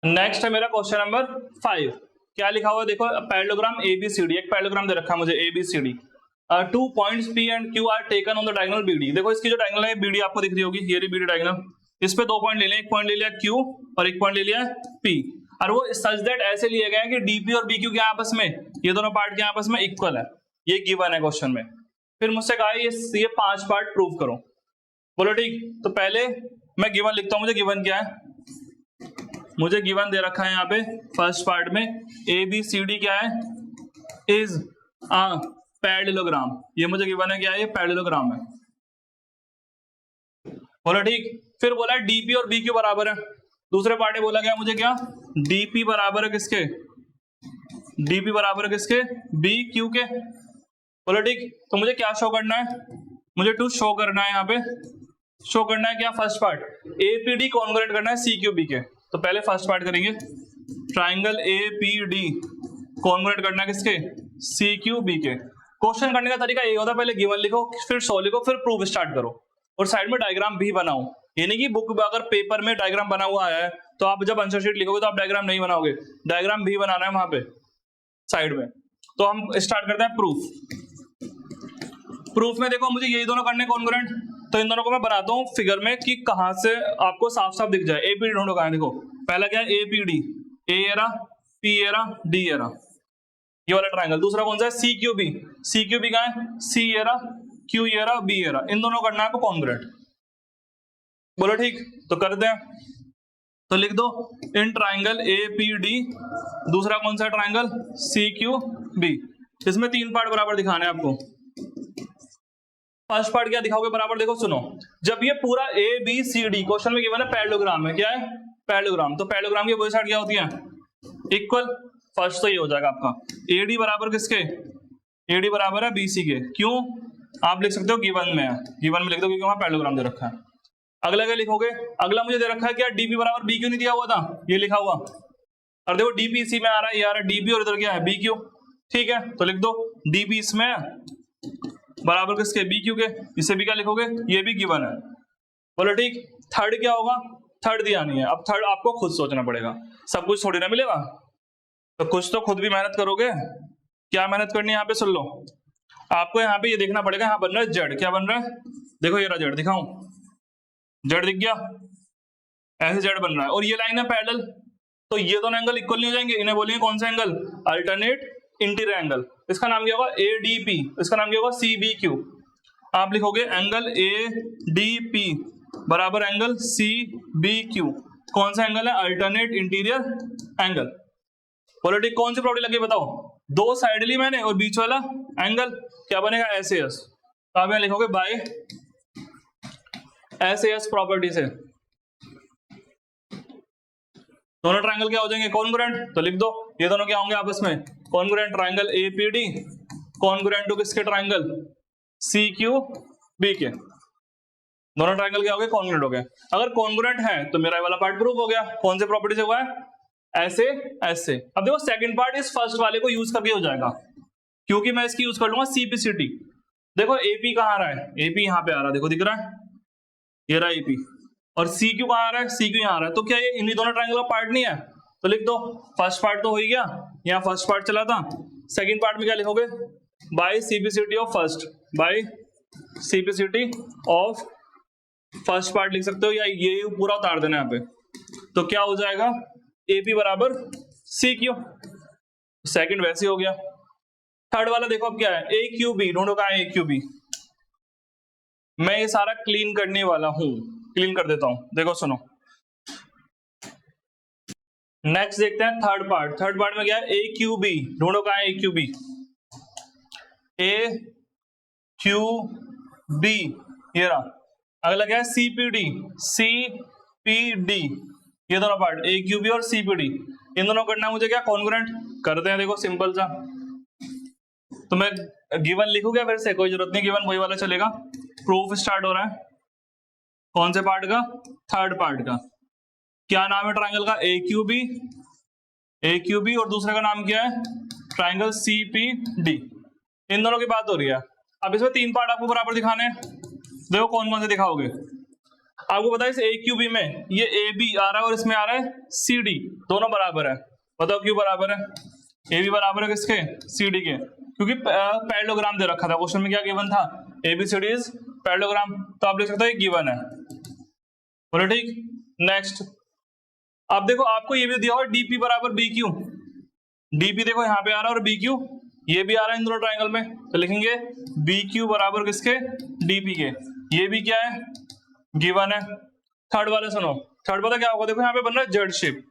Next है मेरा question number 5। क्या लिखा हुआ है देखो, पैरेललोग्राम एबीसीडी, एक पैरेललोग्राम दे रखा है मुझे ABCD. 2 points P and Q are taken on the diagonal BD. देखो इसकी जो डायगोनल है बीडी आपको दिख रही होगी, ये रही बीडी डायगोनल। इस पे 2 पॉइंट ले लिया, एक पॉइंट ले लिया क्यू और एक पॉइंट ले लिया पी, और वो सच दैट ऐसे लिए गए कि डीपी और बीक्यू के आपस में, ये दोनों पार्ट के आपस में इक्वल है। ये गिवन है क्वेश्चन में। फिर मुझसे कहा ये 5 पार्ट प्रूव करो। बोलो ठीक। तो पहले मैं गिवन लिखता हूं, मुझे गिवन क्या है, मुझे गिवन दे रखा है यहाँ पे फर्स्ट पार्ट में ए बी सी डी क्या है, इज अ पैरेललोग्राम। ये मुझे गिवन है क्या है, ये पैरेललोग्राम है। बोला ठीक। फिर बोला डीपी और बीक्यू बराबर है। दूसरे पार्ट में बोला गया मुझे क्या, डीपी बराबर है किसके, डीपी बराबर है किसके, बी क्यू के। बोला ठीक। तो मुझे क्या शो करना है, मुझे टू शो करना है, यहाँ पे शो करना है क्या, फर्स्ट पार्ट एपीडी कॉन्ग्रुएंट करना है सी क्यू बी के। तो पहले फर्स्ट पार्ट करेंगे, ट्राइंगल एपीडी कॉन्ग्रुएंट करना है किसके, सी क्यू बी के। क्वेश्चन करने का तरीका ये होता है, पहले गिवन लिखो, फिर सॉल्व लिखो, फिर प्रूफ स्टार्ट करो, और साइड में डायग्राम भी बनाओ। ये नहीं कि बुक में अगर पेपर में डायग्राम बना हुआ है तो आप जब आंसर शीट लिखोगे तो आप डायग्राम नहीं बनाओगे, डायग्राम भी बनाना है वहां पे साइड में। तो हम स्टार्ट करते हैं प्रूफ। प्रूफ में देखो मुझे यही दोनों करने कॉन्ग्रुएंट, तो इन दोनों को मैं बनाता हूँ फिगर में कि कहां से आपको साफ साफ दिख जाए। एपीडी ढूंढो कहां है, देखो पहला क्या है APD, A area, P area, D area, ये वाला ट्रायंगल। दूसरा कौन सा है C Q B, C Q B कहां है, C area, Q area, B area. इन दोनों करना है आपको कॉन्ग्रुएंट। बोलो ठीक। तो कर दें, तो लिख दो in triangle A P D, दूसरा कौन सा ट्राइंगल सी क्यू बी। इसमें 3 पार्ट बराबर दिखाने हैं आपको। फर्स्ट पार्ट क्या दिखाओगे बराबर, देखो सुनो, जब ये पूरा A B C D question में गिवन है पैरेललोग्राम है, क्या है पैरेललोग्राम, तो पैरेललोग्राम की अपोजिट साइड क्या होती है, इक्वल। फर्स्ट तो ये हो जाएगा आपका एडी बराबर किसके, एडी बराबर है बीसी के। क्यों, आप लिख सकते हो गिवन में है, गिवन में लिख दो क्योंकि वहां पैरेललोग्राम दे रखा है। अगला क्या लिखोगे, अगला मुझे दे रखा है क्या डीपी बराबर बी क्यू नहीं दिया हुआ था, ये लिखा हुआ, और देखो डीपी इसी में आ रहा है, ये आ रहा है डीपी और इधर क्या है बी क्यू। ठीक है, तो लिख दो डीपी इसमें बराबर किसके, बी क्यू के। इसे भी क्या लिखोगे, ये भी गिवन है। बोलो ठीक। थर्ड क्या होगा, थर्ड दिया नहीं है, अब थर्ड आपको खुद सोचना पड़ेगा, सब कुछ थोड़ी ना मिलेगा, तो कुछ तो खुद भी मेहनत करोगे। क्या मेहनत करनी है यहाँ पे सुन लो, आपको यहाँ पे ये देखना पड़ेगा, यहाँ बन रहा है जेड, क्या बन रहा है, देखो ये रहा जेड, दिखाऊं, जेड दिख गया, ऐसे जेड बन रहा है, और ये लाइन है पैरेलल, तो ये दोनों एंगल इक्वल नहीं हो जाएंगे, इन्हें बोलेंगे कौन सा एंगल, अल्टरनेट इंटीरियर एंगल। इसका नाम क्या होगा एडीपी, इसका नाम क्या होगा सीबीक्यू। आप लिखोगे एंगल एडीपी बराबर एंगल सीबीक्यू। कौन सा एंगल है, अल्टरनेट इंटीरियर एंगल। बोलो ठीक, कौन सी प्रॉपर्टी लगी बताओ, दो साइड ली मैंने और बीच वाला एंगल, क्या बनेगा एसएएस। तो आप यहाँ लिखोगे बाय एसएएस प्रॉपर्टी से दोनों ट्रायंगल क्या हो जाएंगे कॉन्ग्रुएंट। तो लिख दो ये दोनों क्या होंगे आपस में congruent, triangle APD congruent to किसके ट्रायंगल सी क्यू बी के। दोनों ट्रायंगल क्या हो गए, कॉन्ग्रुएंट हो गए। अगर कॉन्ग्रुएंट है तो मेरा वाला पार्ट प्रूव हो गया। कौन से प्रॉपर्टी से हुआ है, ऐसे ऐसे। अब देखो सेकंड पार्ट इस फर्स्ट वाले को यूज करके हो जाएगा, क्योंकि मैं इसकी यूज कर लूंगा सीपीसीटी। देखो एपी कहाँ आ रहा है, एपी यहाँ पे आ रहा है, देखो दिख रहा है, ये रहा एपी, और सी क्यू कहाँ आ रहा है, सी क्यू यहाँ आ रहा है। तो क्या ये इन्हीं दोनों ट्रायंगल का पार्ट नहीं है, तो लिख दो फर्स्ट पार्ट तो हो ही गया, यहाँ फर्स्ट पार्ट चला था। सेकंड पार्ट में क्या लिखोगे, by CPCT of first, by CPCT of first part लिख सकते हो, या ये पूरा उतार देना यहाँ पे। तो क्या हो जाएगा एपी बराबर सी क्यू, सेकंड वैसे हो गया। थर्ड वाला देखो अब क्या है, ए क्यू बी, ढूंढो कहाँ है ए क्यू बी। मैं ये सारा क्लीन करने वाला हूं, क्लीन कर देता हूं, देखो सुनो। नेक्स्ट देखते हैं थर्ड पार्ट। थर्ड पार्ट में क्या है, ए क्यू बी, ढूंढो कहाँ है ए क्यू बी, ए क्यू बी, ये रहा। अगला क्या है सीपीडी, सीपीडी, ये दोनों पार्ट ए क्यू बी और सीपीडी, इन दोनों करना है मुझे क्या कॉन्ग्रुएंट करते हैं। देखो सिंपल सा, तो मैं गिवन लिखूंगा फिर से, कोई जरूरत नहीं, गिवन वही वाला चलेगा। प्रूफ स्टार्ट हो रहा है, कौन से पार्ट का, थर्ड पार्ट का। क्या नाम है ट्रायंगल का, ए क्यू बी, ए क्यू बी, और दूसरे का नाम क्या है ट्रायंगल सी पी डी। इन दोनों की बात हो रही है। अब इसमें 3 पार्ट आपको बराबर दिखाने हैं, देखो कौन कौन से दिखाओगे। आपको पता है इस ए क्यू बी में ये ए बी आ रहा है और इसमें आ रहा है सी डी, दोनों बराबर है। बताओ क्यों बराबर है? ए बी बराबर है किसके? सी डी के, क्योंकि पैरेललोग्राम दे रखा था क्वेश्चन में। क्या गिवन था? A B C D is parallelogram. तो आप देख सकते हो ये गिवन है। बोलो ठीक। नेक्स्ट अब देखो आपको ये भी दिया हुआ डीपी बराबर बी क्यू। डीपी देखो यहाँ पे आ रहा है और बी क्यू ये भी आ रहा है इन दोनों ट्राइंगल में, तो लिखेंगे बी क्यू बराबर किसके? डीपी के। ये भी क्या है? गिवन है। थर्ड वाले सुनो, थर्ड वाला क्या होगा? देखो यहाँ पे बन रहा है जेड शेप,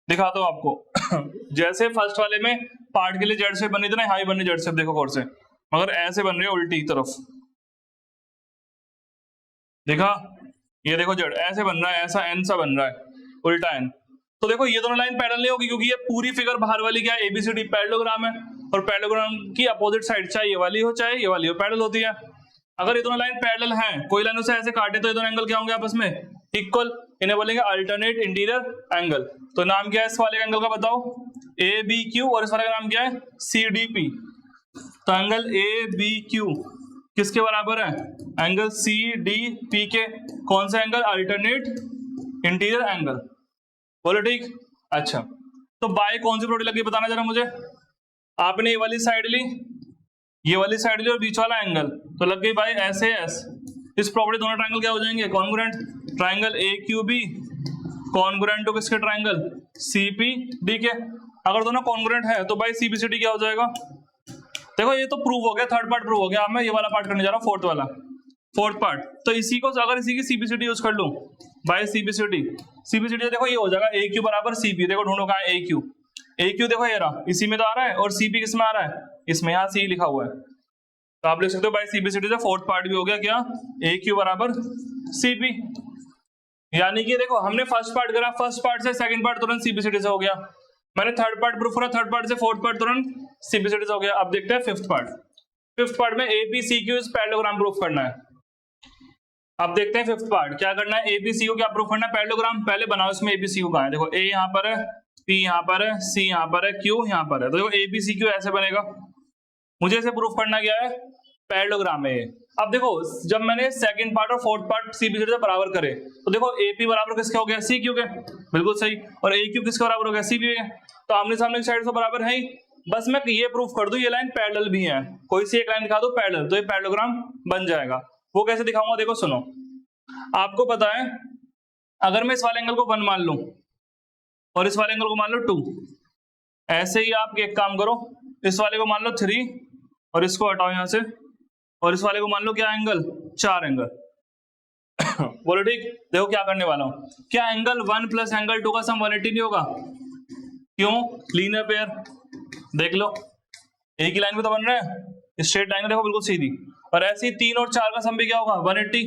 दिखाता हूँ आपको। जैसे फर्स्ट वाले में पार्ट के लिए जेड शेप बनी थी ना, हाई बनी जेड शेप, देखो कौन से, मगर ऐसे बन रही है उल्टी तरफ, देखा? ये देखो जेड ऐसे बन रहा है, ऐसा एन सा बन रहा है, उल्टा एन। तो देखो ये दोनों लाइन पैरेलल नहीं होगी, क्योंकि ये पूरी फिगर बाहर वाली क्या है? एबीसीडी पैरेललोग्राम है, और पैरेललोग्राम की अपोजिट साइड चाहे ये वाली हो चाहे ये वाली हो, पैरेलल होती है। अगर ये दोनों लाइन पैरेलल हैं, कोई लाइन उसे ऐसे काटे तो ये दोनों एंगल क्या होंगे? आपस में इक्वल। इन्हें बोलेंगे अल्टरनेट इंटीरियर एंगल। तो नाम क्या है इस वाले एंगल का? बताओ। ए बी क्यू, और इस वाले का नाम क्या है? C D P. तो एंगल ए बी क्यू किसके बराबर है? एंगल सी डी पी के। कौन सा एंगल? Alternate interior angle. बोलो ठीक। अच्छा, तो बाय कौन सी प्रॉपर्टी लगी बताना जरा मुझे। आपने ये वाली साइड ली, ये वाली साइड ली और बीच वाला एंगल, तो लग गई बाय एस ए एस। इस प्रॉपर्टी दोनों ट्राइंगल क्या हो जाएंगे? Congruent. Triangle A Q B congruent to किसके? ट्राइंगल सी पी डी के। अगर दोनों कॉन्ग्रुएंट है तो by C B C D क्या हो जाएगा? देखो ये तो प्रूव हो गया, थर्ड पार्ट प्रूव हो गया। अब मैं ये वाला पार्ट करने जा रहा हूँ, फोर्थ वाला, फोर्थ पार्ट। तो इसी को अगर इसी की सीबीसीडी यूज कर लूं, बाय सीबीसीडी, सीबीसीडी देखो ये हो जाएगा ए क्यू बराबर सीपी। देखो ढूंढो कहाँ है ए क्यू? ए क्यू देखो ये रहा, इसी में तो आ रहा है, और सीपी किस में आ रहा है? इसमें, यहाँ सी लिखा हुआ है। तो आप लिख सकते हो बाय सीबीसीडी से फोर्थ पार्ट भी हो गया क्या? ए क्यू बराबर सीपी। यानी कि देखो हमने फर्स्ट पार्ट करा, फर्स्ट पार्ट से सेकंड पार्ट तुरंत सीबीसीडी से हो गया। मैंने थर्ड पार्ट प्रूफ करा, थर्ड पार्ट से फोर्थ पार्ट तुरंत सीबीसीडी से हो गया। अब देखते हैं फिफ्थ पार्ट। फिफ्थ पार्ट में एपीसीक्यू इज पैरेललोग्राम प्रूफ करना है। अब देखते हैं फिफ्थ पार्ट क्या करना है। एपीसीक्यू क्या प्रूफ करना है? पैरेललोग्राम। पहले बनाओ इसमें एपीसीक्यू कहाँ है? देखो ए यहाँ पर है, पी यहाँ पर है, सी यहाँ पर है, क्यू यहाँ पर है। तो देखो एपीसीक्यू ऐसे बनेगा। मुझे इसे प्रूफ करना क्या है? पैरेललोग्राम है। अब देखो जब मैंने सेकंड पार्ट और फोर्थ पार्ट सीबीसीडी से बराबर करे, तो देखो एपी बराबर किसके हो गया? सी क्यू के। बिल्कुल सही। और ए क्यू किसके बराबर हो गया? सी क्यू के। तो आमने सामने की साइड से बराबर है ही। बस मैं ये प्रूफ कर दूं ये लाइन पैरेलल भी है, कोई सी एक लाइन दिखा दो पैरेलल, तो ये पैरेललोग्राम बन जाएगा। वो कैसे दिखाऊंगा? देखो सुनो, आपको पता है अगर मैं इस वाले एंगल को 1 मान लूं और इस वाले एंगल को मान लो 2, ऐसे ही आप एक काम करो, इस वाले को मान लो 3 और इसको हटाओ यहां से, और इस वाले को मान लो क्या एंगल? 4 एंगल। बोलो ठीक। देखो क्या करने वाला हूं, क्या एंगल 1 प्लस एंगल 2 का सम 180 नहीं होगा? क्यों? Linear pair. देख लो एक ही लाइन में तो बन रहा है, स्ट्रेट लाइन देखो बिल्कुल सीधी। और ऐसे ही 3 और 4 का सम भी क्या होगा? 180।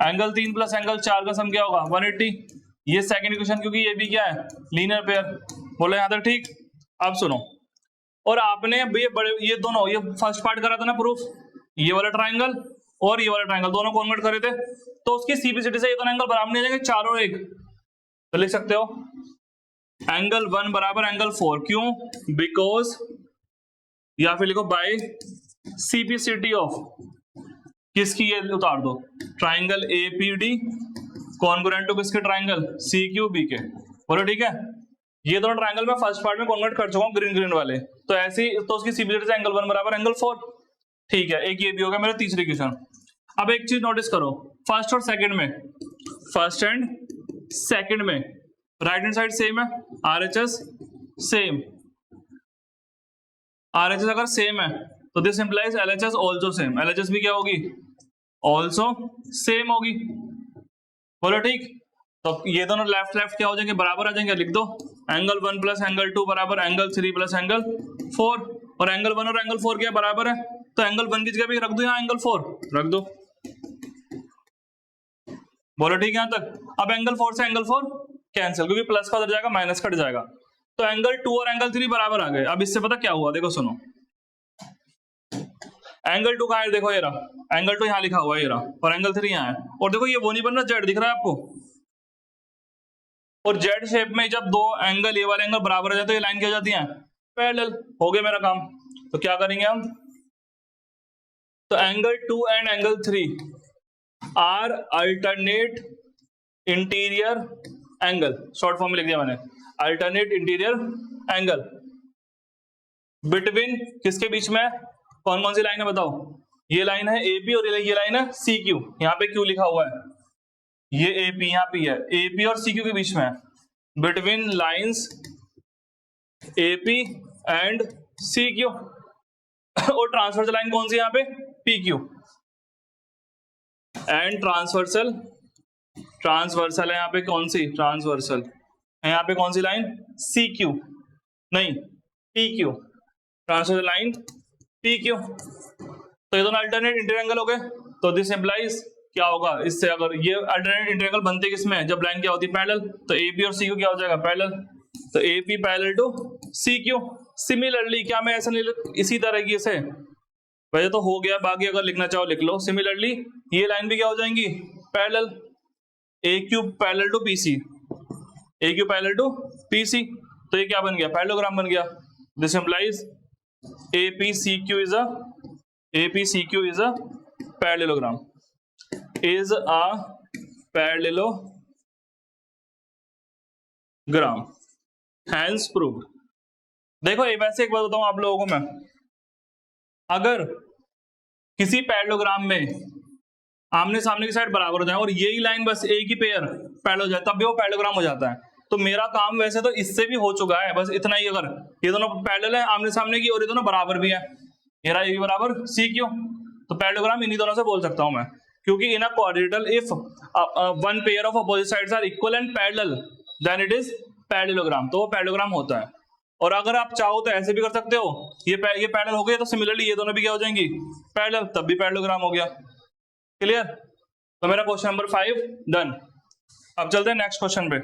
एंगल 3 प्लस एंगल 4 का सम क्या होगा? 180। ये सेकंड इक्वेशन, क्योंकि ये भी क्या है? Linear pair. बोलो यहां तक ठीक। अब सुनो, और आपने ये दोनों, ये फर्स्ट पार्ट करा था ना प्रूफ, ये वाला ट्राइंगल और ये वाला ट्राइंगल दोनों कन्वर्ट करे थे, तो उसकी सीबीसीडी से ये दोनों एंगल बराबर नहीं आ जाएंगे? 4 और 1। तो लिख सकते हो एंगल 1 बराबर एंगल 4। क्यों? बिकॉज, या फिर लिखो बाय सीबीसीडी ऑफ किसकी, ये उतार दो, ट्राइंगल एपीडी कॉन्ग्रुएंट टू किसके? ट्राइंगल सीक्यूबी के। बोलो ठीक है। ये दोनों ट्राइंगल में फर्स्ट पार्ट में कन्वर्ट कर चुका हूं, ग्रीन ग्रीन वाले। तो ऐसे ही तो उसकी सीबीसीडी से एंगल 1 बराबर एंगल 4। ठीक है, एक ये भी हो गया मेरा तीसरी क्वेश्चन। अब एक चीज नोटिस करो, फर्स्ट और सेकंड में, फर्स्ट एंड सेकंड में राइट हैंड साइड सेम है, आरएचएस सेम। आरएचएस अगर सेम है तो this implies LHS also same. LHS भी क्या होगी? आल्सो सेम होगी। बोलो ठीक। तो ये दोनों लेफ्ट लेफ्ट क्या हो जाएंगे? बराबर आ जाएंगे। लिख दो एंगल 1 प्लस एंगल 2 बराबर एंगल 3 प्लस एंगल 4। और एंगल 1 और एंगल 4 क्या बराबर है? तो एंगल 1 की जगह भी रख दो यहाँ एंगल 4 रख दो। बोलो ठीक यहां तक। अब एंगल 4 से एंगल 4 कैंसिल, क्योंकि प्लस का उधर जाएगा माइनस कट जाएगा। तो एंगल 2 और एंगल 3 बराबर आ गए। अब इससे पता क्या हुआ? देखो सुनो, एंगल 2 कहां है? देखो ये रहा एंगल 2, यहां लिखा हुआ है ये रहा, और एंगल 3 यहां है। और देखो ये वो नहीं बन रहा, जेड दिख रहा है आपको। और जेड शेप में जब दो एंगल, ये वाले एंगल बराबर आ जाते हैं, ये लाइन क्या हो जाती है? पैरेलल। हो गया मेरा काम। तो क्या करेंगे हम? तो angle 2 and angle 3 are alternate interior angle, short form में लिख दिया मैंने, अल्टरनेट इंटीरियर एंगल बिटवीन किसके बीच में है, कौन कौन सी लाइन है बताओ, ये लाइन है एपी और ये लाइन है सी क्यू, यहाँ पे क्यू लिखा हुआ है, ये एपी यहाँ पे है, एपी और सी क्यू के बीच में है, between lines AP and C Q. और ट्रांसवर्सल लाइन कौन सी यहाँ पे, P Q, and transversal, transversal है यहाँ पे कौन सी, ट्रांसवर्सल है यहाँ पे कौन सी लाइन, सी क्यू नहीं P Q, transversal line P Q. तो ये दोनों अल्टरनेट इंटीरियर एंगल हो गए। तो दिस इंप्लाइज क्या होगा इससे, अगर ये अल्टरनेट इंटीरियर एंगल बनते किसमें, जब लाइन क्या होती है पैरेलल, तो एपी और सी क्यू क्या हो जाएगा पैरेलल, तो AP parallel to C Q. Similarly क्या मैं ऐसा नहीं, इसी तरीके से वैसे तो हो गया, बाकी अगर लिखना चाहो लिख लो, सिमिलरली ये लाइन भी क्या हो जाएंगी parallel, A Q parallel to PC, A Q parallel to PC, तो ये क्या बन गया पैरेललोग्राम बन गया। This implies APCQ is a parallelogram, is a parallelogram, hence proved। देखो ये वैसे एक बात बताऊं आप लोगों को मैं, अगर किसी पैरेललोग्राम में आमने सामने की साइड बराबर हो जाए और यही लाइन बस एक ही पेयर पैरेलल हो जाए तब भी वो पैरेललोग्राम हो जाता है। तो मेरा काम वैसे तो इससे भी हो चुका है, बस इतना ही, अगर ये दोनों पैरेलल है आमने सामने की और ये दोनों बराबर भी है, मेरा ए बराबर सी क्यू, तो पैरेललोग्राम इन्हीं दोनों से बोल सकता हूं मैं, क्योंकि in a quadrilateral if one pair of opposite sides are equal and parallel then it is parallelogram, तो वो पैरेललोग्राम होता है। और अगर आप चाहो तो ऐसे भी कर सकते हो, ये पैरेलल हो गए तो सिमिलरली ये दोनों भी क्या हो जाएंगी पैरेलल, तब भी पैरेललोग्राम हो गया। क्लियर? तो मेरा क्वेश्चन नंबर 5 डन। अब चलते हैं नेक्स्ट क्वेश्चन पे।